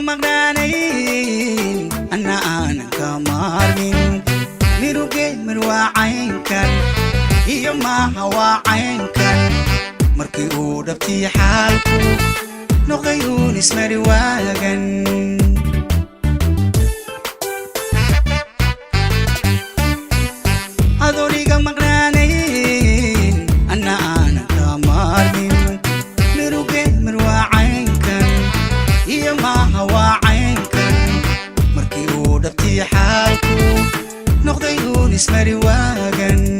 مغنانين أنا كمارمين ميروجي مروا عين كان هي ما هوا عين كان مركي ودبتي حالكو نغيرون اسم رواقن هذوليك مغنانين أنا كمارمين ميروجي مروا عين كان هي ما هوا عين كان مركي ودبتي حالكو نغيرون اسم رواقن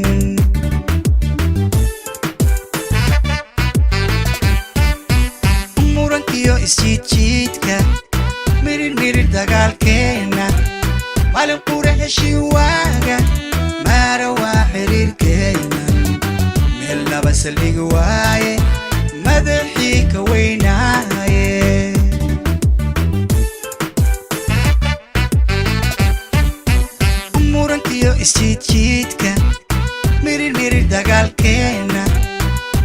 isjiidka mirir dagaalkeena maalin qura heshiiwaaga maara waa xiriirkeena meel laba saldhigi waaye madaxii ka weynaaye murankiyo isjiidka mirir dagaalkeena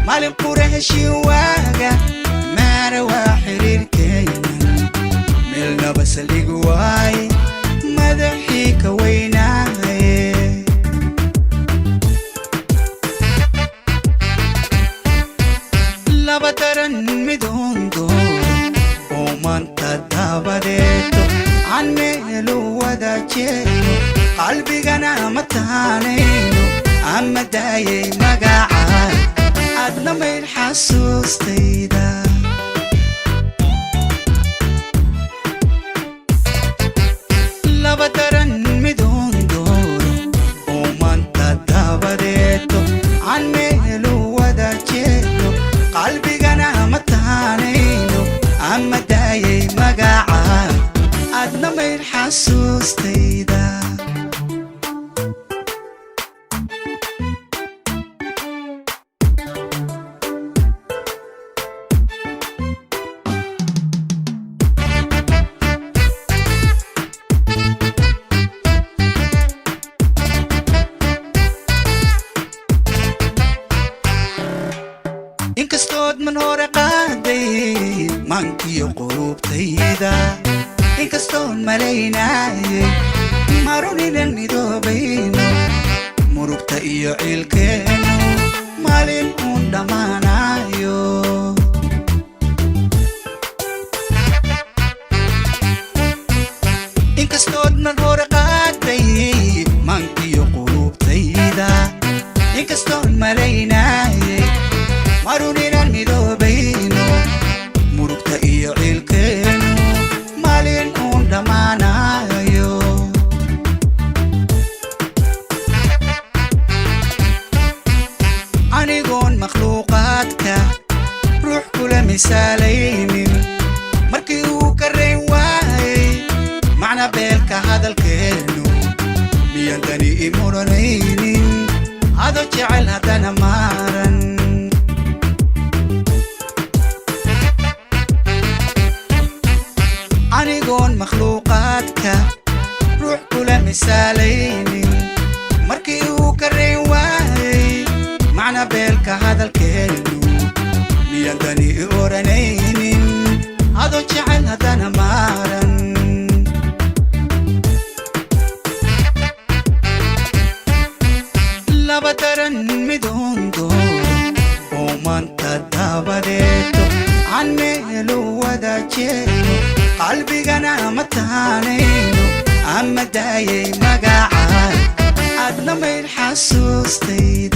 maalin qura heshiiwaaga maara waa xiriirkeena meel laba saldhigi waaye madaxii ka weynaaye laba daran midoon dooro oo maanta dabadeeto aan meelu wada jeedo qalbigana ma taanayno ama daayay magacaa adna mayl xasuustayda بدرن مدون دورو ومانتا دابديتو عن ميلو ودا جيتو قلبي قنا متانينو أما دايي مقاعا أدنا ميل حسوستيدا inkastood man hore qaaday maankiyo qulubtayda inkastoon malaynaayay maruninan midoobayno murugta iyo ciilkeenu maalin uun dhammaanayo inkastood man hore qaaday maankiyo qulubtayda inkastoon malaynaayay maruninan midoobayno murugta iyo ciilkeenu maalin uun dhammaanayo anigoon makhluuqaadka ruux kula misaalaynin markii uu ka rayn waayay macna beelka hadalkeenu miyan dani i muranaynin ado jecel haddana maaran anigoon makhluuqaadka ruux kula misaalaynin markii uu ka rayn waayay macna beelka hadalkeenu miyan dani i oranaynin ado jecel haddana maaran laba daran midoon dooro oo maanta dabadeeto aan meelu wada jeedo qalbigana ma taanayno ama daayay magacaa adna mayl xasuustayda